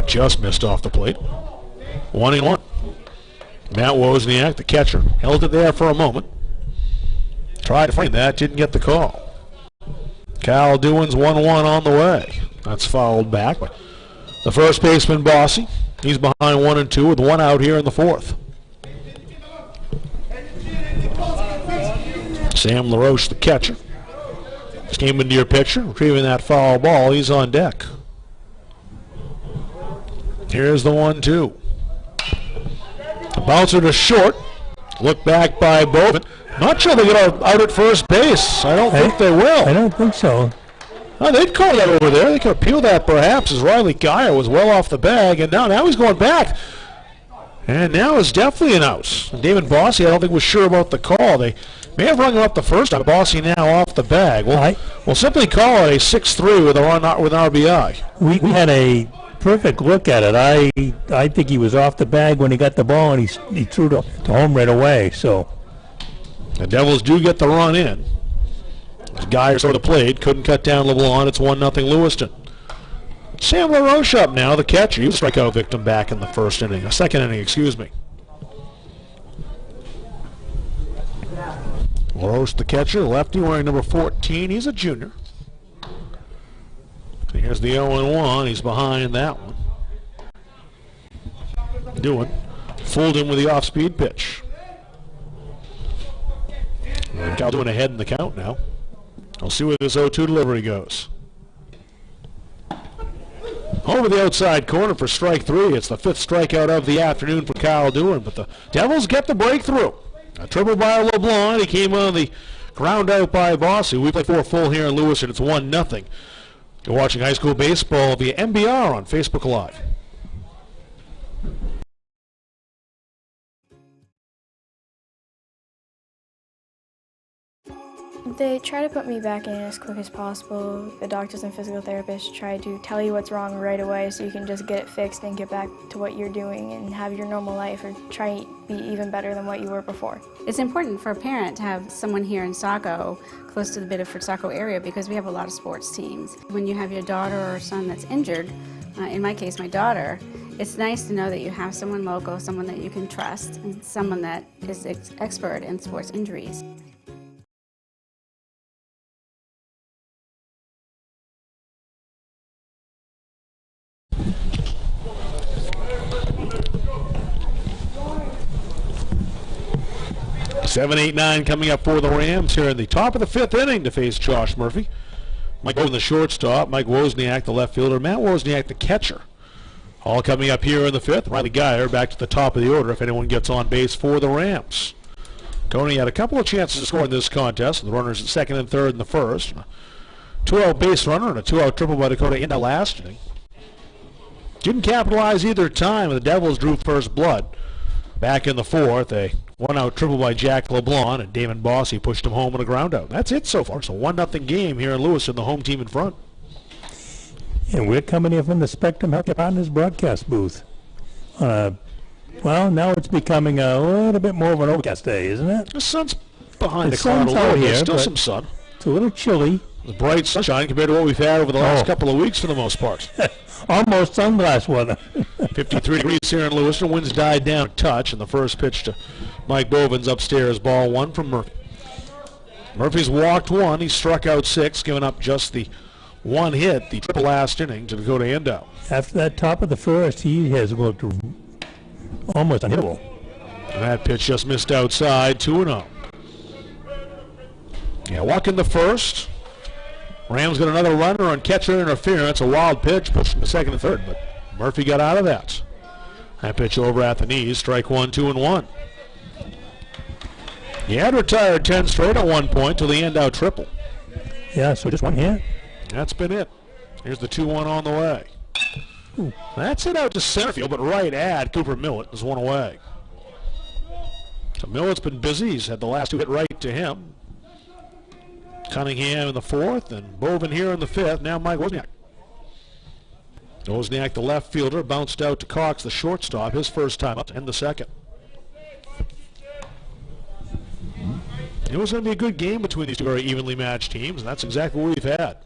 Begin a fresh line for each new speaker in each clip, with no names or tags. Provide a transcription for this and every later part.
Just missed off the plate. 1-1. Matt Wozniak, the catcher, held it there for a moment. Tried to find that, didn't get the call. Kyle Dewins 1-1 on the way. That's fouled back. But the first baseman, Bossy, he's behind 1 and 2 with 1 out here in the 4th. Sam LaRoche, the catcher, just came into your picture, retrieving that foul ball. He's on deck. Here's the 1-2. Bouncer to short. Look back by Bovin. Not sure they get out at first base. I don't think they will.
I don't think so.
Oh, they'd call that over there. They could appeal that perhaps as Riley Geyer was well off the bag. And now he's going back. And now it's definitely an out. And David Bossy, I don't think was sure about the call. They may have rung him up the first time. Bossy now off the bag. We'll simply call it a 6-3 with an RBI.
We had a perfect look at it. I think he was off the bag when he got the ball, and he threw to home right away. So
the Devils do get the run in. Geyer sort of played, couldn't cut down LeBlanc. It's 1-0 Lewiston. Sam LaRoche up now, the catcher. He was a strikeout victim back in the second inning, excuse me. LaRoche, the catcher, lefty, wearing number 14. He's a junior. Here's the 0-1. He's behind that one. Fooled him with the off-speed pitch. Cal doing ahead in the count now. We'll see where this 0-2 delivery goes. Over the outside corner for strike 3. It's the 5th strikeout of the afternoon for Kyle Dewin, but the Devils get the breakthrough. A triple by LeBlanc. He came on the ground out by Bossy. We play 4 full here in Lewiston. It's 1-0. You're watching high school baseball via MBR on Facebook Live.
They try to put me back in as quick as possible. The doctors and physical therapists try to tell you what's wrong right away so you can just get it fixed and get back to what you're doing and have your normal life or try to be even better than what you were before.
It's important for a parent to have someone here in Saco, close to the Biddeford-Saco area, because we have a lot of sports teams. When you have your daughter or son that's injured, in my case my daughter, it's nice to know that you have someone local, someone that you can trust, and someone that is expert in sports injuries.
Seven, 8, 9 coming up for the Rams here in the top of the 5th inning to face Josh Murphy. Mike Bovin, the shortstop. Mike Wozniak, the left fielder. Matt Wozniak, the catcher. All coming up here in the 5th. Riley Geyer back to the top of the order if anyone gets on base for the Rams. Cony had a couple of chances to score in this contest. The runners at 2nd and 3rd in the 1st. 2-out base runner and a 2-out triple by Dakota in the last inning. Didn't capitalize either time. The Devils drew first blood. Back in the 4th, a 1-out triple by Jack LeBlanc, and Damon Bossy pushed him home on a ground out. That's it so far. So 1-0 game here in Lewiston, the home team in front.
And we're coming in from the Spectrum Health Partners broadcast booth. Well, now it's becoming a little bit more of an overcast day, isn't it?
The sun's behind the cloud a little bit. Still some sun.
It's a little chilly.
The bright sunshine compared to what we've had over the last couple of weeks for the most part.
Almost sunglass weather.
53 degrees here in Lewiston. Winds died down a touch, and the first pitch to Mike Bovin's upstairs. Ball 1 from Murphy. Murphy's walked 1. He struck out 6, giving up just the 1 hit, the triple last inning to Dakota Endo.
After that top of the 1st, he has looked almost unhittable.
And that pitch just missed outside, 2-0. Yeah, walk in the 1st. Rams got another runner on catcher interference, a wild pitch pushed in the 2nd and 3rd, but Murphy got out of that. That pitch over at the knees, strike 1, 2-1. He had retired 10 straight at one point till the Endo triple.
Yeah, so just 1 hit.
That's been it. Here's the 2-1 on the way. Ooh. That's it out to center field, but right at Cooper Millett is 1 away. So Millett's been busy. He's had the last 2 hit right to him. Cunningham in the 4th, and Bovin here in the 5th. Now Mike Wozniak. Wozniak, the left fielder, bounced out to Cox, the shortstop, his first time up to end the 2nd. It was going to be a good game between these two very evenly matched teams, and that's exactly what we've had.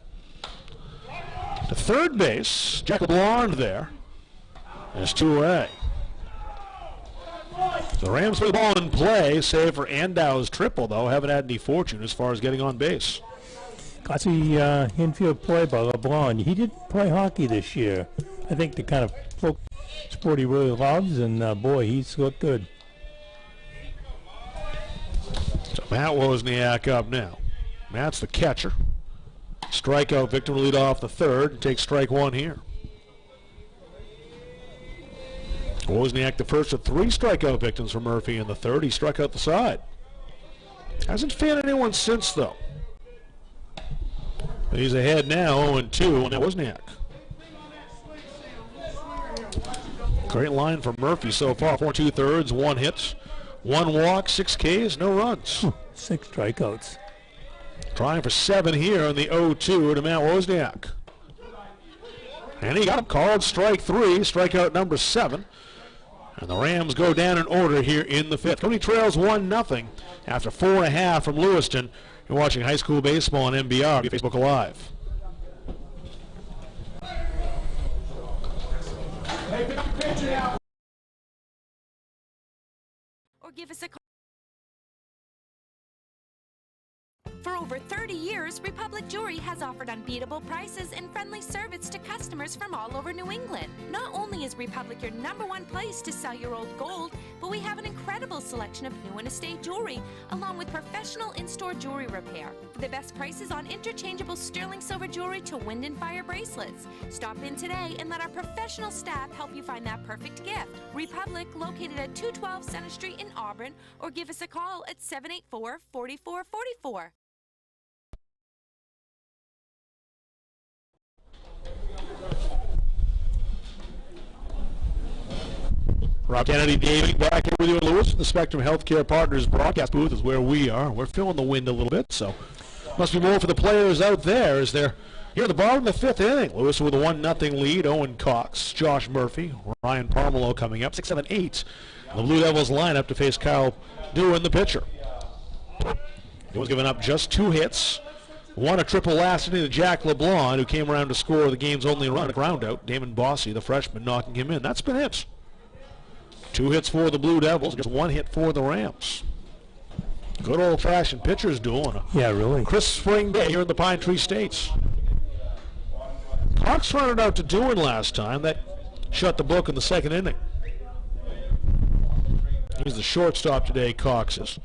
To third base, Jack LeBlanc there. There's 2 away. The Rams play the ball in play, save for Andow's triple, though. Haven't had any fortune as far as getting on base.
Classy infield play by LeBlanc. He didn't play hockey this year. I think the kind of sport he really loves, and boy, he's looked good.
So Matt Wozniak up now. Matt's the catcher. Strikeout victim to lead off the third and take strike 1 here. Wozniak the first of 3 strikeout victims for Murphy in the third. He struck out the side. Hasn't fanned anyone since, though. But he's ahead now, 0-2 on Wozniak. Great line for Murphy so far. 4 2/3, 1 hit, 1 walk, 6 Ks, no runs.
6 strikeouts.
Trying for 7 here on the 0-2 to Matt Wozniak. And he got him called strike 3, strikeout number 7. And the Rams go down in order here in the 5th. Cony trails 1-0 after 4.5 from Lewiston. You're watching high school baseball on MBR via Facebook Live.
Or give us a call. For over 30 years, Republic Jewelry has offered unbeatable prices and friendly service to customers from all over New England. Not only is Republic your #1 place to sell your old gold, but we have an incredible selection of new and estate jewelry, along with professional in-store jewelry repair. For the best prices on interchangeable sterling silver jewelry to wind and fire bracelets. Stop in today and let our professional staff help you find that perfect gift. Republic, located at 212 Center Street in Auburn, or give us a call at 784-4444.
Rob Kennedy, David, back here with you in Lewis. The Spectrum Healthcare Partners broadcast booth is where we are. We're feeling the wind a little bit, so must be more for the players out there as they're here at the bottom of the 5th inning. Lewis with a 1-0 lead. Owen Cox, Josh Murphy, Ryan Parmelo coming up. 6, 7, 8. The Blue Devils line up to face Kyle Dewin, the pitcher. He was giving up just 2 hits. 1 a triple last inning to Jack LeBlanc, who came around to score the game's only run, a ground out. Damon Bossy, the freshman, knocking him in. That's been it. 2 hits for the Blue Devils, just 1 hit for the Rams. Good old-fashioned pitchers duel.
Yeah, really.
Crisp spring day here in the Pine Tree States. Cox running out to Dewin last time. That shut the book in the 2nd inning. He's the shortstop today, Cox is.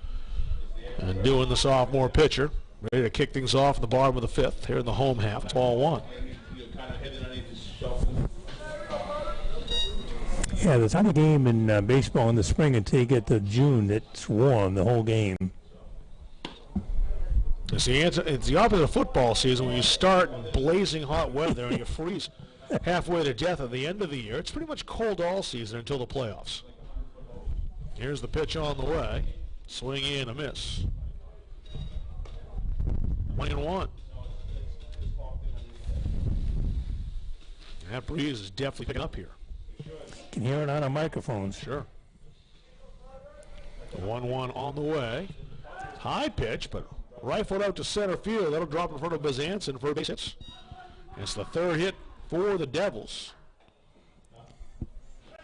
And Dewin, the sophomore pitcher, ready to kick things off in the bottom of the 5th here in the home half. It's ball 1.
Yeah, the time of game in baseball in the spring until you get to June, it's warm the whole game.
It's the opposite of football season when you start in blazing hot weather and you freeze halfway to death at the end of the year. It's pretty much cold all season until the playoffs. Here's the pitch on the way. Swing in, a miss. 1-1. That breeze is definitely picking up here.
Can hear it on our microphones.
Sure. The 1-1 on the way. High pitch, but rifled out to center field. That'll drop in front of Bezanson for base hits. It's the 3rd hit for the Devils.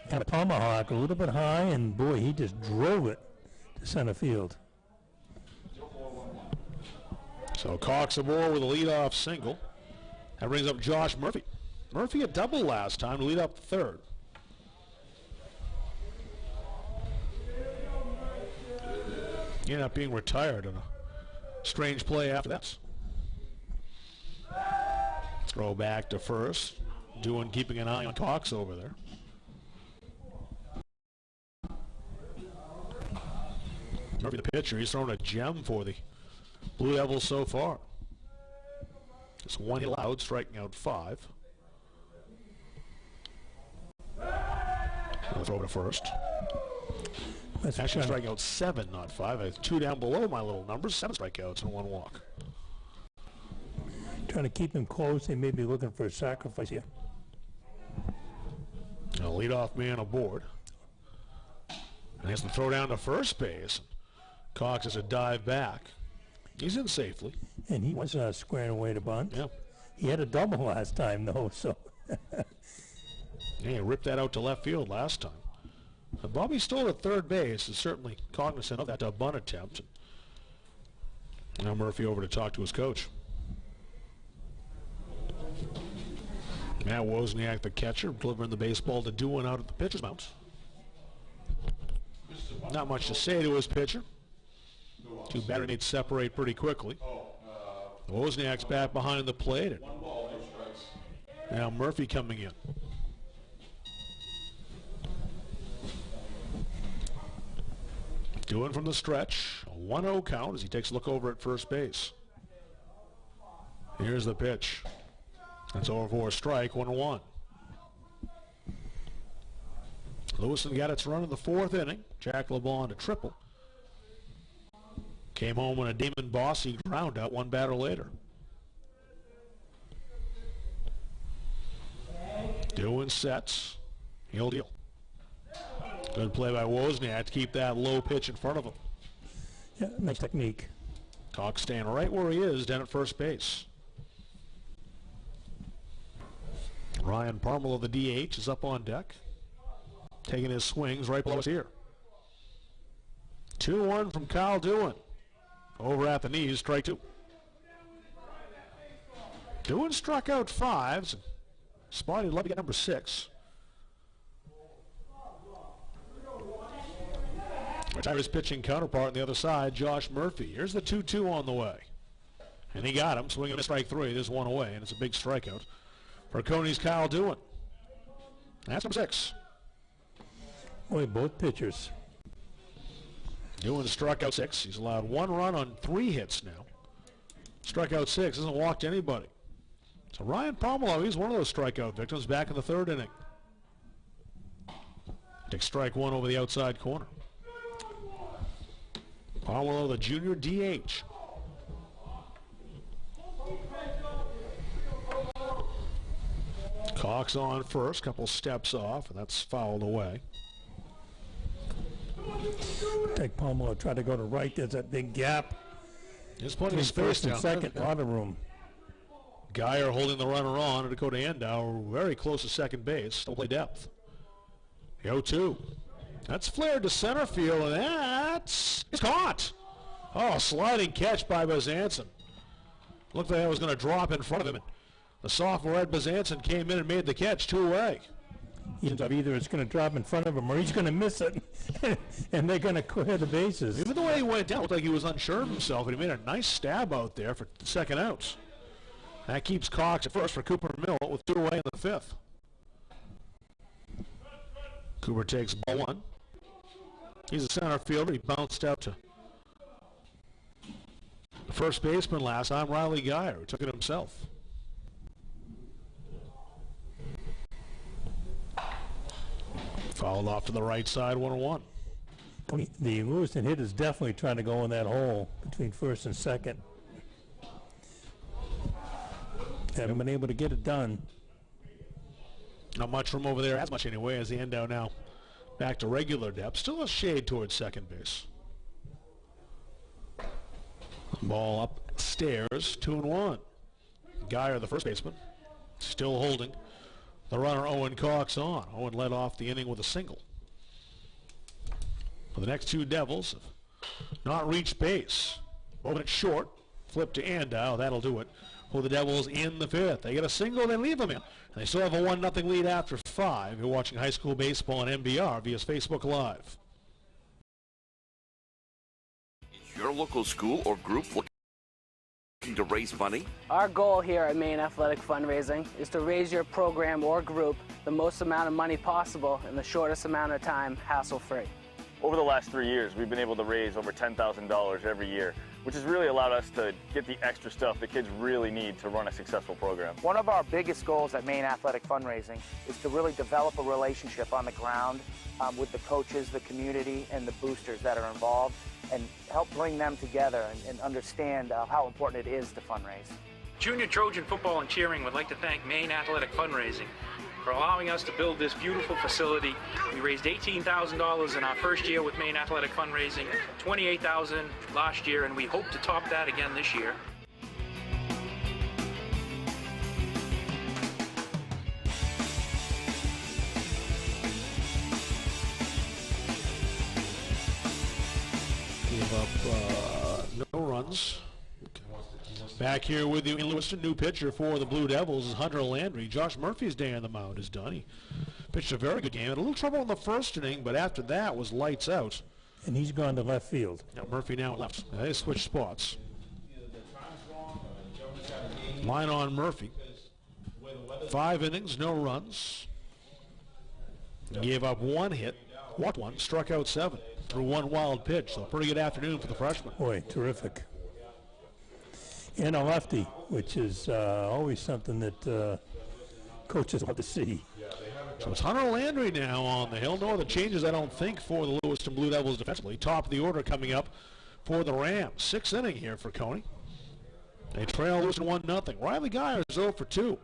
Had a tomahawk a little bit high, and boy, he just drove it to center field.
So Cox aboard with a leadoff single. That brings up Josh Murphy. Murphy a double last time to lead up the 3rd. He ended up being retired on a strange play after that. Throw back to first. Dewin keeping an eye on Cox over there. Murphy the pitcher, he's thrown a gem for the Blue Devils so far. Just 1 hit allowed, striking out 5. We'll throw to first.
That's
Actually striking out 7, not 5. I have 2 down below my little numbers. 7 strikeouts and 1 walk.
Trying to keep him close. They may be looking for a sacrifice here.
A leadoff man aboard. And he has to throw down to first base. Cox has a dive back. He's in safely.
And he was squaring away to bunt.
Yeah.
He had a double last time, though, so.
Yeah, he ripped that out to left field last time. Bobby Stoll at third base is certainly cognizant of that bunt attempt. Now Murphy over to talk to his coach. Matt Wozniak, the catcher, delivering the baseball to Doohan out at the pitcher's mound. Not much to say to his pitcher. Two batter mates separate pretty quickly. Wozniak's back behind the plate. And now Murphy coming in. Doohan from the stretch. A 1-0 count as he takes a look over at first base. Here's the pitch. That's over for a strike, 1-1. Lewiston got its run in the fourth inning. Jack LeBlanc to triple. Came home on a Damon Bossy ground out one batter later. Doohan sets. He'll deal. Good play by Wozniak to keep that low pitch in front of him.
Yeah, nice technique.
Cox staying right where he is down at first base. Ryan Parmel of the DH is up on deck. Taking his swings right below us here. 2-1 from Kyle Doohan. Over at the knees, strike two. Doohan struck out 5. Spotty would love to get number 6. Retires his pitching counterpart on the other side, Josh Murphy. Here's the 2-2 on the way. And he got him, swinging a strike 3. There's one away, and it's a big strikeout for Cony's Kyle Doohan. That's number 6.
Boy, both pitchers.
Doohan struck out 6. He's allowed 1 run on 3 hits now. Struck out 6. Hasn't walked anybody. So Ryan Pomelo, he's one of those strikeout victims back in the 3rd inning. Takes strike 1 over the outside corner. Pomelo, the junior DH. Cox on first, couple steps off, and that's fouled away.
Take Palmer, try to go to right. There's that big gap.
Just putting his
Between
face
first and
down.
second, a lot of room.
Geyer holding the runner on, and Dakota Endow very close to second base. Still play depth. The 0-2. That's flared to center field, and it's caught. Oh, sliding catch by Bazanson. Looked like that was going to drop in front of him. The sophomore Ed Bazanson came in and made the catch, 2 away.
Either it's going to drop in front of him or he's going to miss it, and they're going to clear the bases.
Even the way he went down, looked like he was unsure of himself, and he made a nice stab out there for the second out. That keeps Cox at first for Cooper Mill with 2 away in the 5th. Cooper takes ball 1. He's a center fielder. He bounced out to the first baseman last time, Riley Geyer, who took it himself. Fouled off to the right side, 1-1.
The Lewiston hit is definitely trying to go in that hole between first and second. Haven't been able to get it done.
Not much from over there, as much anyway, as the Endow now back to regular depth. Still a shade towards second base. Ball upstairs, 2-1. Geyer, the first baseman, still holding the runner Owen Cox on. Owen led off the inning with a single. For the next 2 Devils have not reached base. Moving it short, flip to Endow, that'll do it. For the Devils in the 5th. They get a single, they leave them in. And they still have a 1-0 lead after 5. You're watching high school baseball on MBR via Facebook Live.
Is your local school or group looking to raise money?
Our goal here at Maine Athletic Fundraising is to raise your program or group the most amount of money possible in the shortest amount of time, hassle-free.
Over the last 3 years, we've been able to raise over $10,000 every year, which has really allowed us to get the extra stuff the kids really need to run a successful program.
One of our biggest goals at Maine Athletic Fundraising is to really develop a relationship on the ground with the coaches, the community, and the boosters that are involved, and help bring them together and understand how important it is to fundraise.
Junior Trojan Football and Cheering would like to thank Maine Athletic Fundraising for allowing us to build this beautiful facility. We raised $18,000 in our first year with Maine Athletic Fundraising, $28,000 last year, and we hope to top that again this year.
up no runs. Back here with you in Lewiston, new pitcher for the Blue Devils is Hunter Landry. Josh Murphy's day on the mound is done. He pitched a very good game. Had a little trouble in the first inning, but after that was lights out.
And he's gone to left field.
Now Murphy now left. They switch spots. Line on Murphy. 5 innings, no runs. Gave up 1 hit, walked 1, struck out 7 through 1 wild pitch. So pretty good afternoon for the freshman.
Boy, terrific. And a lefty, which is always something that coaches love to see.
So it's Hunter Landry now on the hill. No other changes, I don't think, for the Lewiston Blue Devils defensively. Top of the order coming up for the Rams. 6th inning here for Cony. They trail Lewiston 1-0. Riley Geyer is 0 for 2.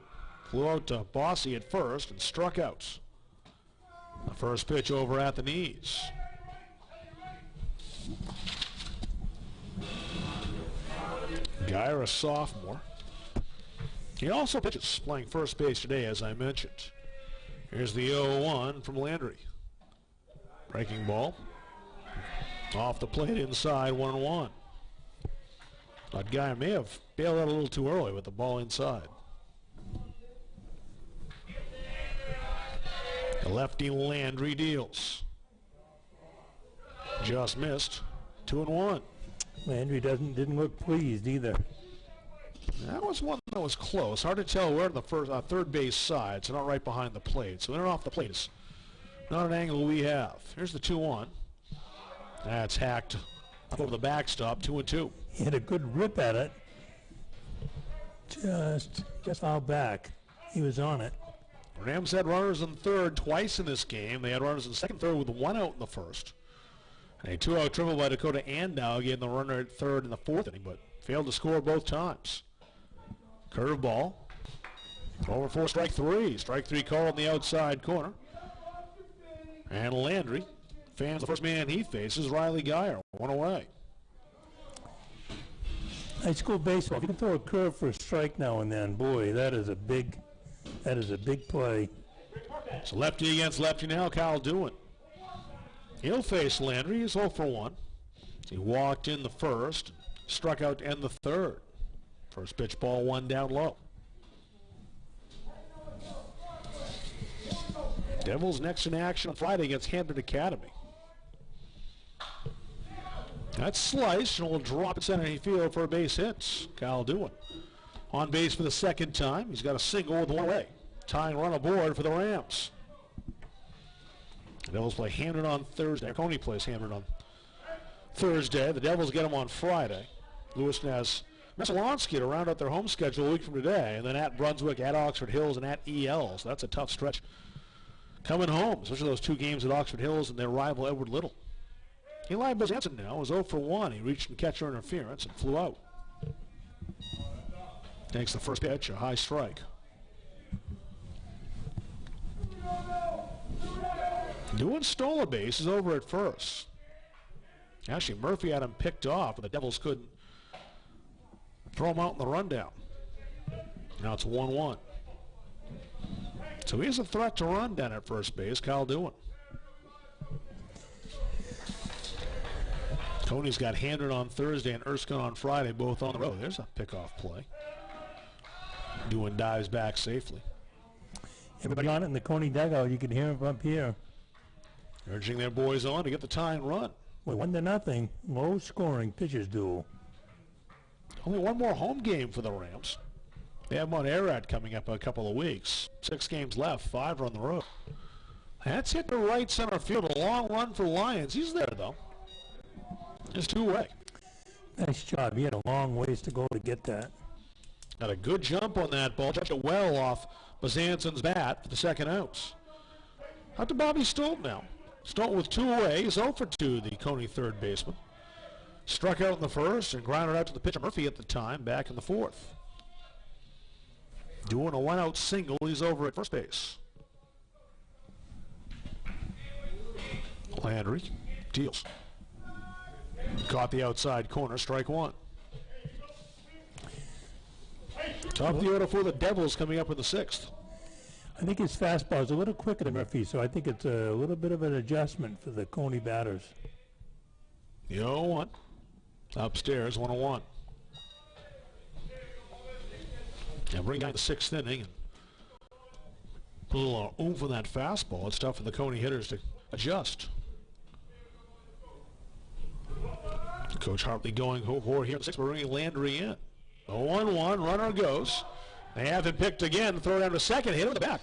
Flew out to Bossy at first and struck out. The first pitch over at the knees. Geyer, a sophomore. He also pitches, playing first base today, as I mentioned. Here's the 0-1 from Landry. Breaking ball. Off the plate inside, 1-1. That guy may have bailed out a little too early with the ball inside. The lefty Landry deals. Just missed. 2-1.
Landry didn't look pleased either.
That was one that was close. Hard to tell where on the third base side, so not right behind the plate. So in and off the plate is not an angle we have. Here's the 2-1. That's hacked up over the backstop, 2-2.
He had a good rip at it. Just out back. He was on it.
Rams had runners in third twice in this game. They had runners in second, third with 1 out in the first. And a 2-out triple by Dakota Andow gave the runner at third in the 4th inning, but failed to score both times. Curveball. Over for strike 3. Strike 3 called in the outside corner. And Landry fans the first man he faces, Riley Geyer. 1 away.
High school baseball. If you can throw a curve for a strike now and then, boy, that is a big play.
So lefty against lefty now, Kyle Dewan. He'll face Landry. He's 0 for 1. He walked in the first, struck out to end the third. First pitch ball 1 down low. Devils next in action on Friday against Hampton Academy. That's sliced and will drop it center field for a base hit. Kyle Dewan on base for the 2nd time. He's got a single with 1 away. Tying run aboard for the Rams. The Devils play Hampton on Thursday. Cony plays Hampton on Thursday. The Devils get them on Friday. Lewiston has Messalonski to round out their home schedule a week from today, and then at Brunswick, at Oxford Hills, and at EL. So that's a tough stretch coming home, especially those 2 games at Oxford Hills and their rival Edward Little. Eli Bezanson now is 0 for 1. He reached in catcher interference and flew out. Takes the first pitch, a high strike. Dewan stole a base, is over at first. Actually, Murphy had him picked off, but the Devils couldn't throw him out in the rundown. Now it's 1-1. So he has a threat to run down at first base, Kyle Dewan. Cony's got Hampton on Thursday and Erskine on Friday, both on the road. There's a pickoff play. Dewan dives back safely.
Everybody on it in the Cony dugout. You can hear him up here.
Urging their boys on to get the tying run.
Well, 1-0, low-scoring pitchers duel.
Only one more home game for the Rams. They have Mount Ararat coming up in a couple of weeks. 6 games left, 5 are on the road. That's hit the right center field. A long run for Lyons. He's there, though. It's 2 away.
Nice job. He had a long ways to go to get that.
Got a good jump on that ball. Touched it well off Bezanson's bat for the 2nd out. Out to Bobby Stolt now. Stolt with 2 away. He's 0 for 2, the Cony third baseman. Struck out in the first and grounded out to the pitcher Murphy at the time, back in the 4th. Doing a 1-out single. He's over at first base. Landry deals. Caught the outside corner, strike 1. Top of the order for the Devils coming up in the 6th.
I think his fastball is a little quicker than Murphy, so I think it's a little bit of an adjustment for the Cony batters.
The 0-1. Upstairs, 1-1. Now bring down the 6th inning and put a little oomph on that fastball. It's tough for the Cony hitters to adjust. Coach Hartley going over here in the 6th, bringing Landry in. 0-1, runner goes. They have him picked again, throw down to second, hit him in the back.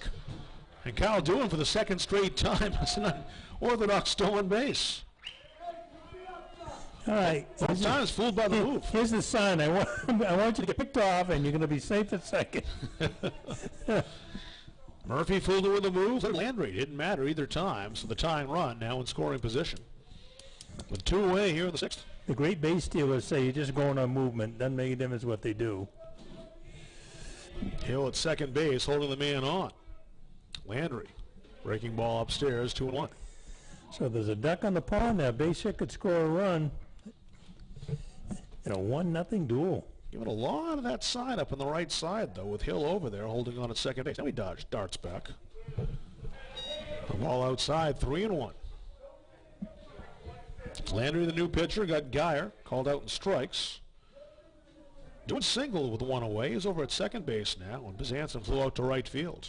And Kyle Doohan for the second straight time has an unorthodox stolen base.
All right.
Sometimes fooled by the move.
Here's the sign. I want you to get picked off, and you're going to be safe at second.
Murphy fooled her with the move. Landry didn't matter either time, so the tying run now in scoring position. With 2 away here in the 6th.
The great base stealers say you're just going on movement. Doesn't make a difference what they do.
Hill at second base, holding the man on. Landry, breaking ball upstairs, 2-1.
So there's a duck on the pond there. Base hit could score a run in a 1-0 duel.
Giving a lot of that side up on the right side, though, with Hill over there holding on at second base. Now he darts back. The ball outside, 3-1. Landry, the new pitcher, got Geyer called out in strikes. Doing single with 1 away. He's over at second base now, and Bizanson flew out to right field.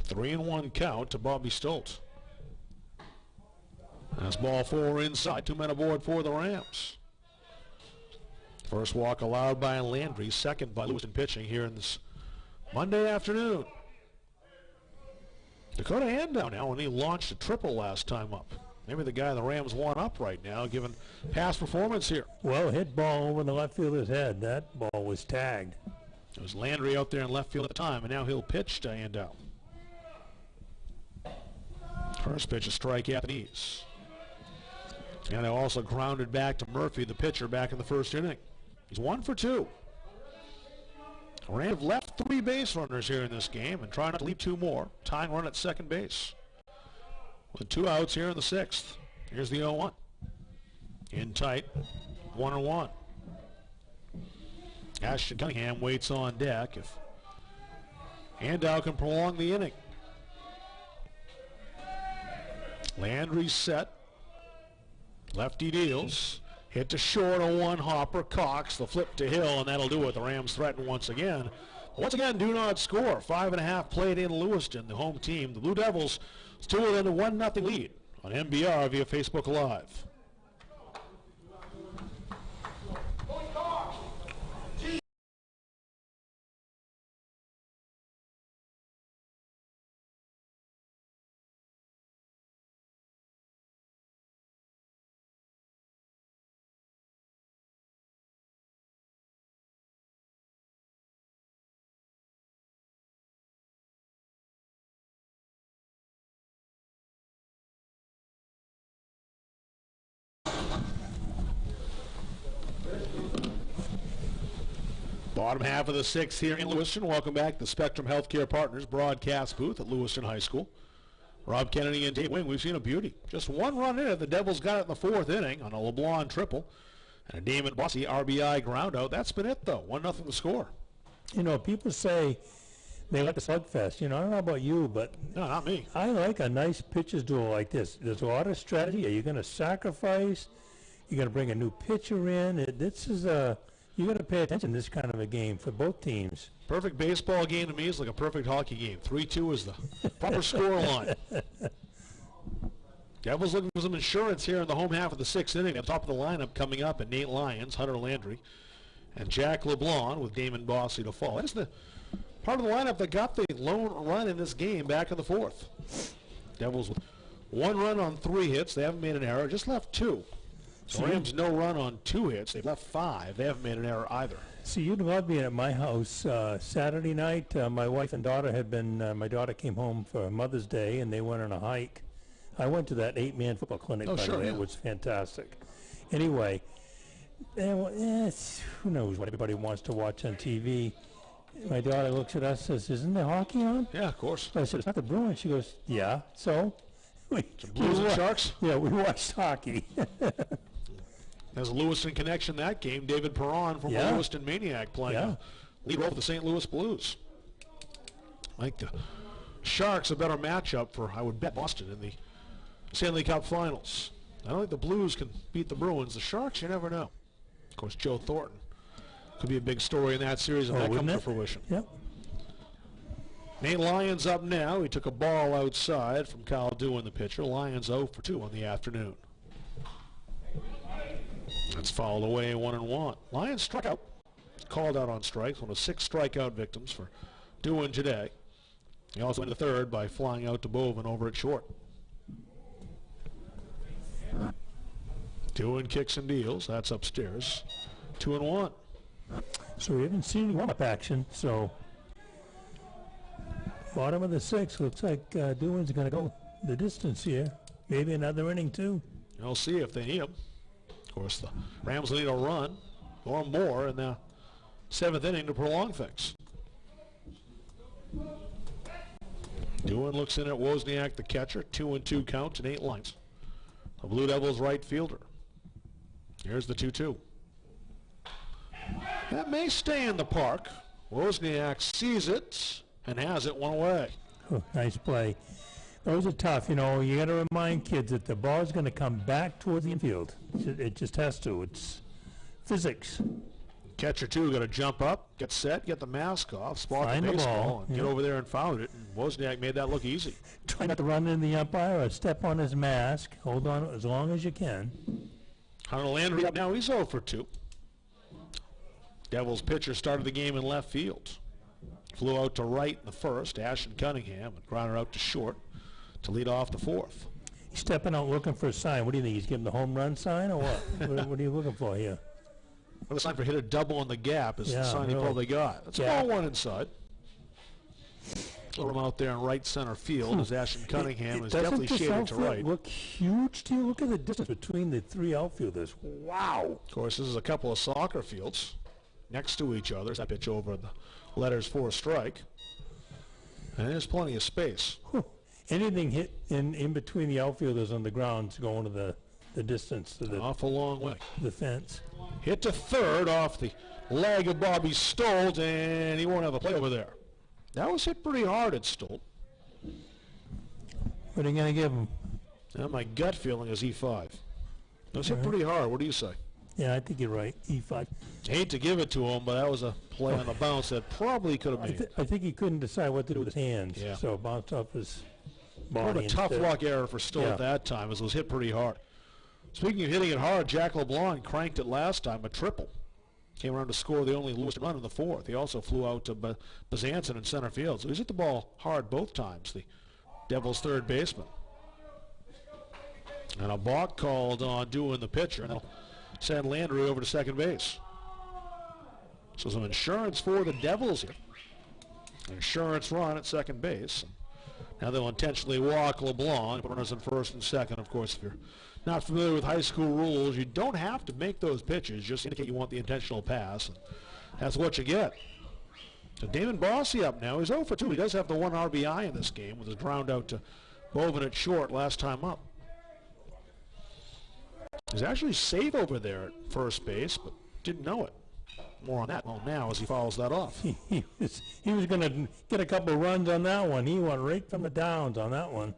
3-1 count to Bobby Stolt. That's ball 4 inside. 2 men aboard for the Rams. First walk allowed by Landry. Second by Lewiston pitching here in this Monday afternoon. Dakota Andow now, when he launched a triple last time up. Maybe the guy the Rams want up right now, given past performance here.
Well, hit ball over the left fielder's head. That ball was tagged.
It was Landry out there in left field at the time, and now he'll pitch to Andow. First pitch, a strike at the knees. And they also grounded back to Murphy, the pitcher, back in the first inning. He's 1 for 2. Rams have left 3 base runners here in this game and try not to leave 2 more. Tying run at second base. With 2 outs here in the 6th. Here's the 0-1. In tight, 1-1. Ashton Cunningham waits on deck if Andow can prolong the inning. Landry set. Lefty deals. Hit to short, a 1 hopper. Cox, the flip to Hill, and that'll do it. The Rams threaten once again. Once again, do not score. 5.5 played in Lewiston, the home team. The Blue Devils still within a 1-0 lead on MBR via Facebook Live. Bottom half of the 6th here in Lewiston. Welcome back to the Spectrum Healthcare Partners broadcast booth at Lewiston High School. Rob Kennedy and Dave Wing, we've seen a beauty. Just 1 run in it. The Devils got it in the 4th inning on a LeBlanc triple. And a Damon Bossy RBI ground out. That's been it, though. 1-0 to score.
You know, people say they like a slugfest. You know, I don't know about you, but
no, not me.
I like a nice pitcher's duel like this. There's a lot of strategy. Are you going to sacrifice? You're going to bring a new pitcher in? This is a... You got to pay attention to this kind of a game for both teams.
Perfect baseball game to me is like a perfect hockey game. 3-2 is the proper score line. Devils looking for some insurance here in the home half of the 6th inning. At the top of the lineup coming up, and Nate Lyons, Hunter Landry, and Jack LeBlanc with Damon Bossy to fall. That's the part of the lineup that got the lone run in this game back in the 4th. Devils with 1 run on 3 hits. They haven't made an error. Just left 2. So Rams no run on 2 hits. They've left 5. They haven't made an error either.
See, you'd love being at my house Saturday night. My wife and daughter had been, my daughter came home for Mother's Day, and they went on a hike. I went to that 8-man football clinic, by the way. Yeah. It was fantastic. Anyway, who knows what everybody wants to watch on TV. My daughter looks at us and says, isn't there hockey on?
Yeah, of course.
I said, it's not the Bruins. She goes, yeah. So?
Blues and Sharks?
Yeah, we watched hockey.
There's a Lewiston connection that game. David Perron from Lewiston Maniac playing a lead role for the St. Louis Blues. I think the Sharks a better matchup for, I would bet, Boston in the Stanley Cup Finals. I don't think the Blues can beat the Bruins. The Sharks, you never know. Of course, Joe Thornton could be a big story in that series if that comes to fruition.
Yep.
Nate Lyons up now. He took a ball outside from Kyle Dewin, the pitcher. Lyons 0 for 2 on the afternoon. That's fouled away 1-1. Lyons struck out. Called out on strikes. One of 6 strikeout victims for Dewin today. He also went to third by flying out to Bovin over at short. Dewin kicks and deals. That's upstairs. 2-1.
So we haven't seen warm-up action. So bottom of the 6th looks like Dewin's going to go the distance here. Maybe another inning too.
We'll see if they need him. Of course, the Rams will need a run or more in the 7th inning to prolong things. Dewin looks in at Wozniak, the catcher. 2-2 count and 8 lines. The Blue Devils right fielder. Here's the 2-2. That may stay in the park. Wozniak sees it and has it one away.
Oh, nice play. Those are tough. You know, you got to remind kids that the ball's going to come back towards the infield. It just has to. It's physics.
Catcher, too, got to jump up, get set, get the mask off, spot the baseball, and get over there and found it. And Wozniak made that look easy.
Try not to run in the umpire or step on his mask. Hold on as long as you can.
Hunter Landry up now. He's 0 for 2. Devils pitcher started the game in left field. Flew out to right in the first, Ashton Cunningham, and grounded out to short to lead off the 4th.
He's stepping out looking for a sign. What do you think? He's giving the home run sign or what? What are you looking for here?
Well, the sign for hit a double in the gap is the sign he probably got. That's a ball one inside. Throw him out there in right center field as Ashton Cunningham is definitely shaded to right.
Look huge to you. Look at the distance between the 3 outfielders. Wow.
Of course, this is a couple of soccer fields next to each other. That pitch over the letters for a strike. And there's plenty of space.
Anything hit in between the outfielders on the ground is going to the distance. To the
awful long way.
The fence.
Hit to third off the leg of Bobby Stolt, and he won't have a play over there. That was hit pretty hard at Stolt.
What are you going to give him?
My gut feeling is E5. It was hit pretty hard. What do you say?
Yeah, I think you're right. E5.
I hate to give it to him, but that was a play on the bounce that probably could have made.
I think he couldn't decide what to do with his hands, so it bounced off his body.
What a tough luck error for Stolt at that time, as it was hit pretty hard. Speaking of hitting it hard, Jack LeBlanc cranked it last time, a triple. Came around to score the only Lewiston run in the 4th. He also flew out to Bazanson in center field. So he's hit the ball hard both times, the Devils' third baseman. And a balk called on Dewin, the pitcher, and that'll send Landry over to second base. So some insurance for the Devils here. An insurance run at second base. Now they'll intentionally walk LeBlanc, put runners in first and second. Of course, if you're not familiar with high school rules, you don't have to make those pitches. Just indicate you want the intentional pass. And that's what you get. So Damon Bossy up now. He's 0 for 2. He does have the 1 RBI in this game with his ground out to Bovin at short last time up. He's actually safe over there at first base, but didn't know it. More on that now as he fouls that off.
He was going to get a couple runs on that one. He went right from the downs on that one.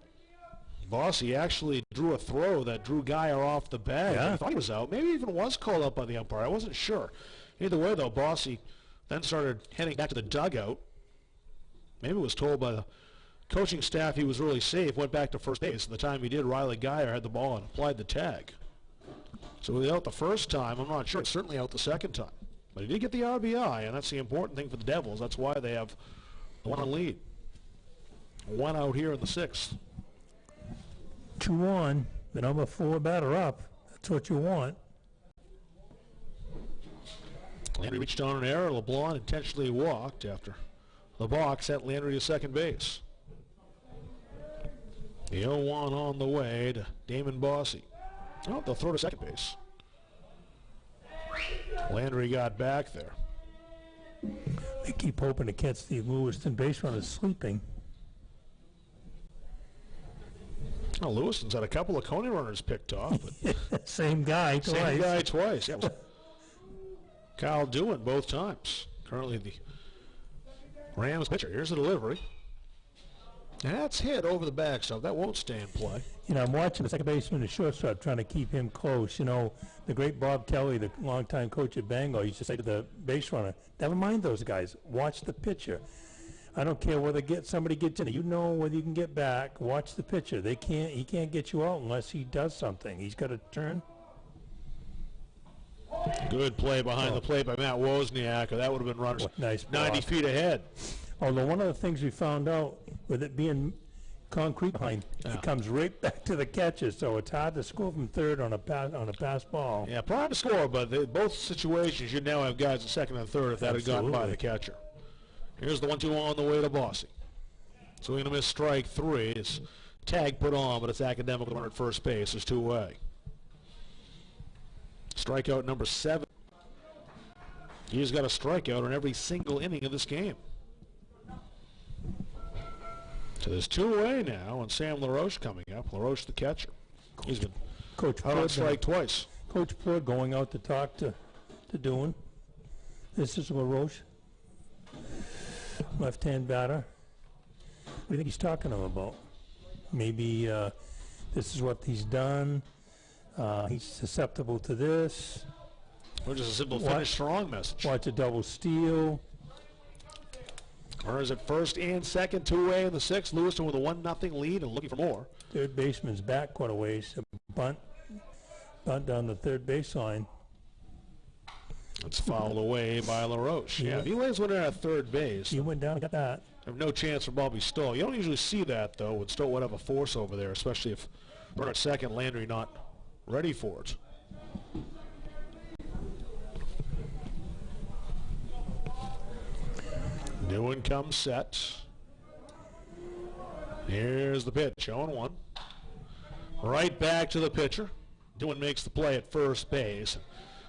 Bossy actually drew a throw that drew Geyer off the bag.
Yeah.
I thought he was out. Maybe even was called up by the umpire. I wasn't sure. Either way, though, Bossy then started heading back to the dugout. Maybe was told by the coaching staff he was really safe, went back to first base. And the time he did, Riley Geyer had the ball and applied the tag. So he was out the first time. I'm not sure. He's certainly out the second time. But he did get the RBI, and that's the important thing for the Devils. That's why they have the 1 lead. 1 out here in the 6th.
2-1, the number 4 batter up. That's what you want.
Landry reached on an error. LeBlanc intentionally walked after the box sent Landry to second base. The 0-1 on the way to Damon Bossy. Oh, they'll throw to second base. Landry got back there.
They keep hoping to catch the Lewiston base runners sleeping.
Well, Lewiston's had a couple of Cony runners picked off. But
Same guy twice.
Same guy twice. Yep. Kyle Dewin both times. Currently the Rams pitcher. Here's the delivery. That's hit over the backstop. That won't stay in play.
You know, I'm watching the second baseman and shortstop trying to keep him close. You know, the great Bob Kelly, the longtime coach at Bangor, used to say to the base runner, never mind those guys. Watch the pitcher. I don't care whether somebody gets in it. You know whether you can get back. Watch the pitcher. He can't get you out unless he does something. He's got to turn.
Good play behind the plate by Matt Wozniak, or that would have been runners
nice
90 feet ahead.
Although one of the things we found out, with it being concrete behind, it comes right back to the catcher, so it's hard to score from third on a pass ball.
Yeah, prior to score, but both situations you'd now have guys in second and third if that had gotten by the catcher. Here's the 1-2 on the way to Bossy. Swing and a miss, strike 3. It's tag put on, but it's academic runner at first base. It's 2-away. Strikeout number 7. He's got a strikeout in every single inning of this game. So there's 2-away now, and Sam LaRoche coming up. LaRoche the catcher. He's been out on strike twice.
Coach Pruitt going out to talk to Doohan. This is LaRoche, left-hand batter. What do you think he's talking to him about? Maybe this is what he's done. He's susceptible to this.
Or just a simple finish strong message.
Watch a double steal.
Runners at first and second, 2-away in the 6th. Lewiston with a 1-0 lead and looking for more.
Third baseman's back quite a ways. A bunt down the third baseline.
It's fouled away by LaRoche. Yeah, if he lays one in at third base.
He went down and got that.
Have no chance for Bobby Stoll. You don't usually see that, though, when Stoll would have a force over there, especially if runner at second, Landry not ready for it. New one comes set. Here's the pitch, 0-1. Right back to the pitcher. Doohan makes the play at first base.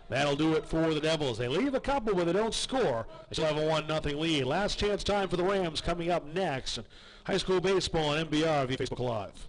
That'll do it for the Devils. They leave a couple, but they don't score. They still have a 1-0 lead. Last chance time for the Rams coming up next. High school baseball on MBR via Facebook Live.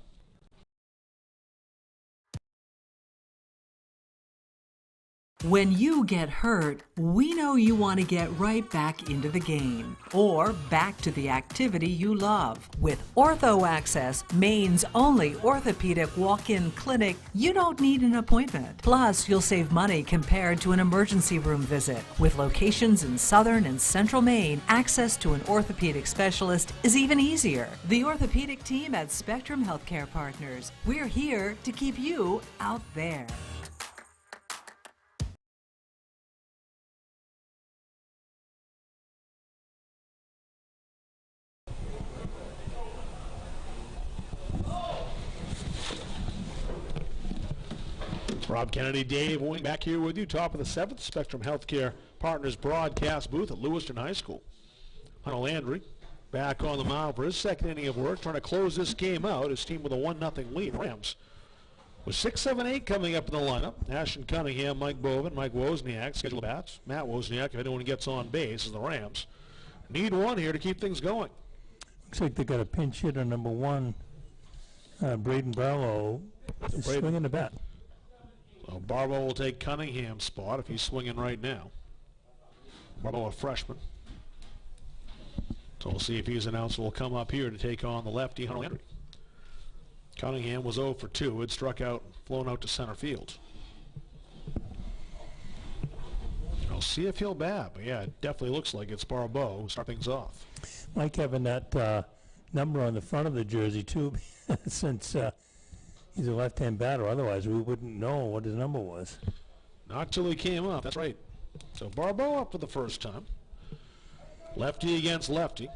When you get hurt, we know you want to get right back into the game or back to the activity you love. With Ortho Access, Maine's only orthopedic walk-in clinic, you don't need an appointment. Plus, you'll save money compared to an emergency room visit. With locations in southern and central Maine, access to an orthopedic specialist is even easier. The orthopedic team at Spectrum Healthcare Partners. We're here to keep you out there.
Rob Kennedy, Dave Wing back here with you. Top of the 7th, Spectrum Healthcare Partners broadcast booth at Lewiston High School. Hunter Landry back on the mound for his second inning of work, trying to close this game out. His team with a 1-0 lead. Rams with 6, 7, 8 coming up in the lineup. Ashton Cunningham, Mike Bovin, Mike Wozniak, scheduled bats. Matt Wozniak, if anyone gets on base, is the Rams. Need one here to keep things going.
Looks like they got a pinch hitter, number 1, Braden Barlow, swinging the bat.
So Barbo will take Cunningham's spot if he's swinging right now. Barbo, a freshman. So we'll see if he's announced will come up here to take on the lefty, Hunter Landry. Cunningham was 0 for 2. It struck out, flown out to center field. I'll see if he'll bat, but yeah, it definitely looks like it's Barbo who start things off.
Mike having that number on the front of the jersey too, since he's a left-hand batter. Otherwise, we wouldn't know what his number was.
Not till he came up. That's right. So Barbo up for the first time. Lefty against lefty.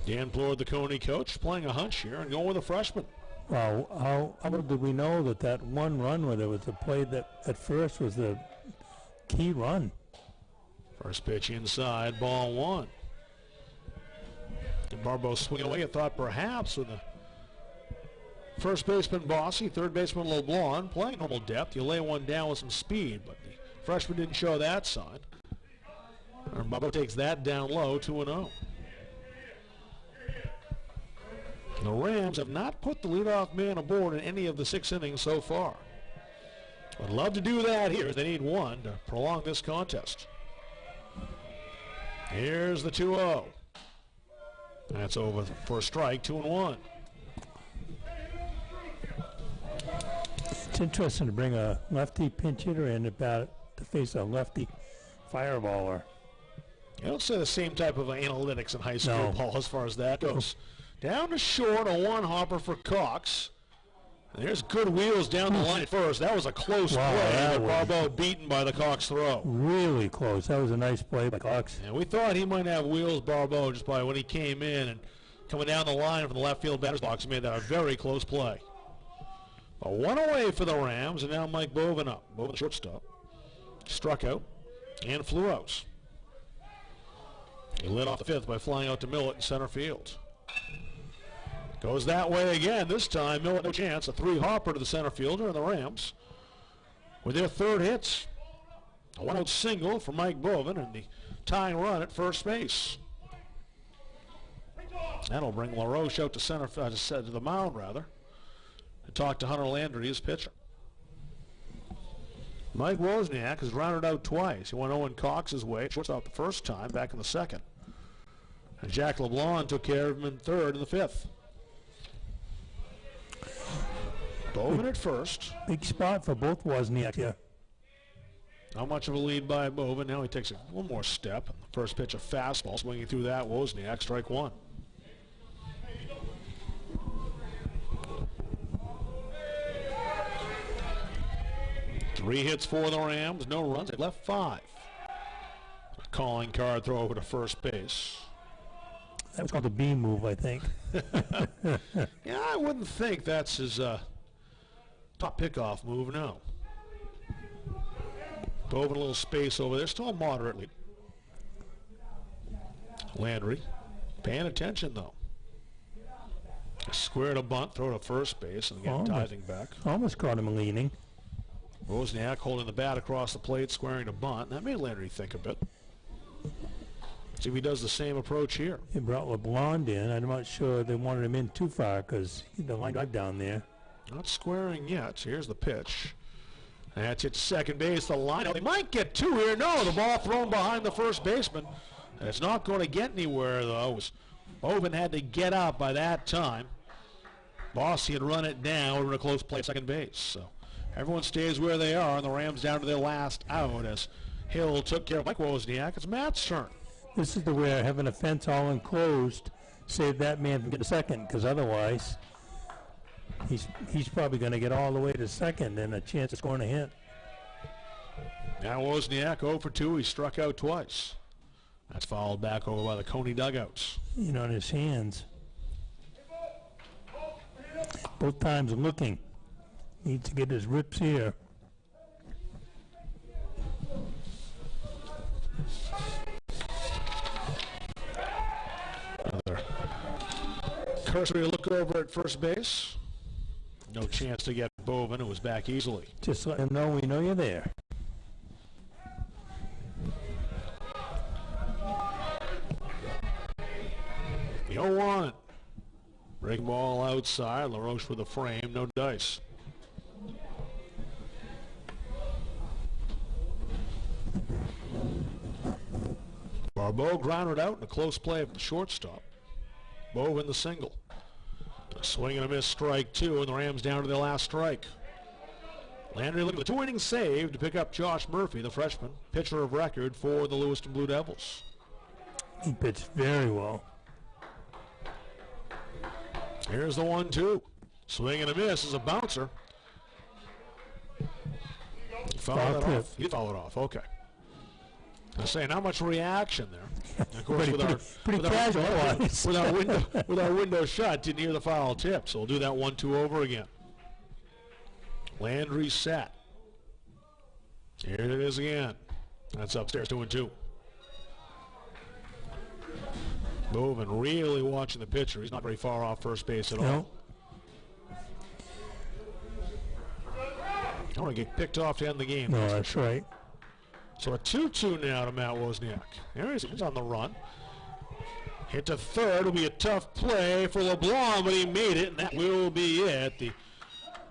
Dan Plord, the Cony coach, playing a hunch here and going with a freshman.
Wow, how did we know that one run where there was a play that at first was the key run?
First pitch inside, ball 1. And Barbo swinging away. I thought perhaps with the first baseman Bossy, third baseman LeBlanc, playing normal depth. You lay one down with some speed, but the freshman didn't show that sign. And Barbo takes that down low, 2-0. The Rams have not put the leadoff man aboard in any of the 6 innings so far. Would love to do that here. They need one to prolong this contest. Here's the 2-0. That's over for a strike, 2-1.
It's interesting to bring a lefty pinch hitter in about to face a lefty fireballer.
I don't say the same type of analytics in high school,
No.
Paul, as far as that goes. Down to short, a one-hopper for Cox. And there's good wheels down the line at first. That was a close play, but Barbeau beaten by the Cox throw.
Really close. That was a nice play by Cox.
And we thought he might have wheels, Barbeau, just by when he came in and coming down the line from the left field batter's box. He made that a very close play. A one away for the Rams, and now Mike Bovin up. Bovin, shortstop. Struck out and flew out. He lit off the fifth by flying out to Millett in center field. Goes that way again. This time, Millett no chance. A three-hopper to the center fielder, and the Rams, with their third hits, a one-out single for Mike Bovin and the tying run at first base. That'll bring LaRoche out to center, to the mound rather, and talk to Hunter Landry, his pitcher. Mike Wozniak has rounded out twice. He went Owen Cox's way, shortstop the first time, back in the second. And Jack LeBlanc took care of him in third in the fifth. Bovin at first.
Big spot for both Wozniak here.
Not much of a lead by Bovin. Now he takes one more step. The first pitch, a fastball, swinging through that. Wozniak, strike one. Three hits for the Rams, no runs. They left five. A calling card throw over to first base.
That was called the B move, I think.
Yeah, I wouldn't think that's his top pickoff move, no. Bovin a little space over there, still moderately. Landry paying attention, though. Squared a bunt, throw to first base, and again diving back.
Almost caught him leaning.
Wozniak holding the bat across the plate, squaring a bunt. That made Landry think a bit. See if he does the same approach here.
He brought LeBlanc in. I'm not sure they wanted him in too far because he don't line drive down there.
Not squaring yet. So here's the pitch. That's hit second base. The line. They might get two here. No, the ball thrown behind the first baseman. And it's not going to get anywhere, though. Bovin had to get out by that time. Bossy had run it down over a close play at second base. So everyone stays where they are, and the Rams down to their last out as Hill took care of Mike Wozniak. It's Matt's turn.
This is the way having a fence all enclosed saved that man from getting to second, because otherwise he's probably going to get all the way to second and a chance of scoring a hit.
Now Wozniak 0 for 2. He struck out twice. That's followed back over by the Cony dugouts.
You know, in his hands. Both times looking. Needs to get his rips here.
Another cursory look over at first base. No chance to get Bovin, who was back easily.
Just let him know we know you're there.
The 0-1. Breaking ball outside. LaRoche with a frame. No dice. Barbeau grounded out in a close play of the shortstop. Bovin the single. A swing and a miss, strike two, and the Rams down to their last strike. Landry looking for the 2-inning save to pick up Josh Murphy, the freshman, pitcher of record for the Lewiston Blue Devils.
He pitched very well.
Here's the 1-2. Swing and a miss is a bouncer. He fouled it off. He fouled it off. Okay. I say not much reaction there. And of course, with our window shut, didn't hear the foul tip. So we'll do that 1-2 over again. Landry set. Here it is again. That's upstairs 2-2. Bovin really watching the pitcher. He's not very far off first base at all. I want to get picked off to end the game.
No, that's right.
So a 2-2 now to Matt Wozniak. There he is. He's on the run. Hit to third. Will be a tough play for LeBlanc, but he made it, and that will be it. The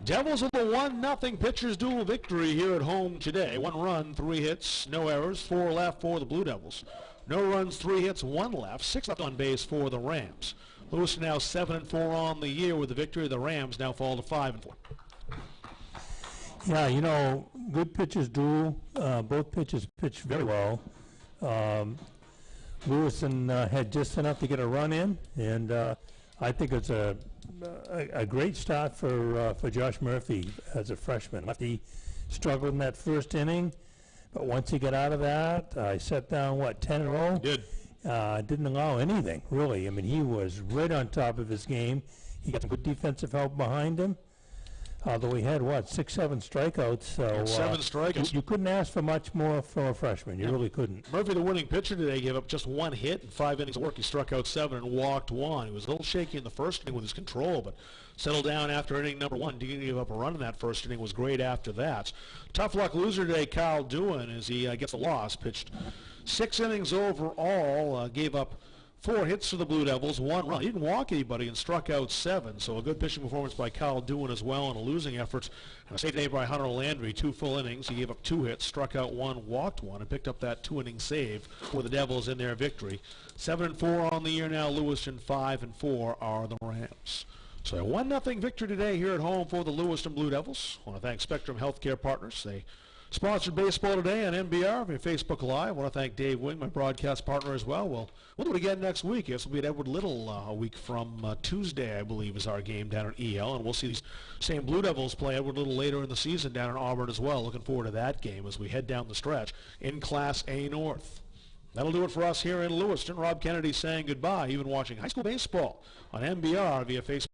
Devils with a 1-0 pitcher's duel victory here at home today. 1 run, 3 hits, no errors, 4 left for the Blue Devils. No runs, 3 hits, 1 left, 6 left on base for the Rams. Lewiston now 7-4 on the year with the victory. The Rams now fall to 5-4.
Yeah, you know, good pitchers duel. Both pitchers pitched very well. Lewiston had just enough to get a run in, and I think it's a great start for Josh Murphy as a freshman. He struggled in that first inning, but once he got out of that, I set down, 10 in a row?
Did.
Didn't allow anything, really. I mean, he was right on top of his game. He got some good defensive help behind him. Although he had, 6, 7 strikeouts. So
7 strikeouts.
You couldn't ask for much more from a freshman. You really couldn't.
Murphy, the winning pitcher today, gave up just 1 hit in 5 innings of work. He struck out 7 and walked 1. He was a little shaky in the first inning with his control, but settled down after inning number 1. Didn't give up a run in that first inning. Was great after that. Tough luck loser today, Kyle Doohan, as he gets a loss. Pitched 6 innings overall. Gave up 4 hits to the Blue Devils, 1 run. He didn't walk anybody and struck out 7, so a good pitching performance by Kyle Doohan as well, and a losing effort. And a safe day by Hunter Landry, 2 full innings. He gave up 2 hits, struck out 1, walked 1, and picked up that 2-inning save for the Devils in their victory. 7-4 on the year now. Lewiston 5-4 are the Rams. So a 1-0 victory today here at home for the Lewiston Blue Devils. I want to thank Spectrum Healthcare Partners. They sponsored baseball today on MBR, Facebook Live. I want to thank Dave Wing, my broadcast partner as well. We'll do it again next week. This will be at Edward Little a week from Tuesday, I believe, is our game down at EL. And we'll see these same Blue Devils play Edward Little later in the season down in Auburn as well. Looking forward to that game as we head down the stretch in Class A North. That'll do it for us here in Lewiston. Rob Kennedy saying goodbye. You've been watching high school baseball on MBR via Facebook.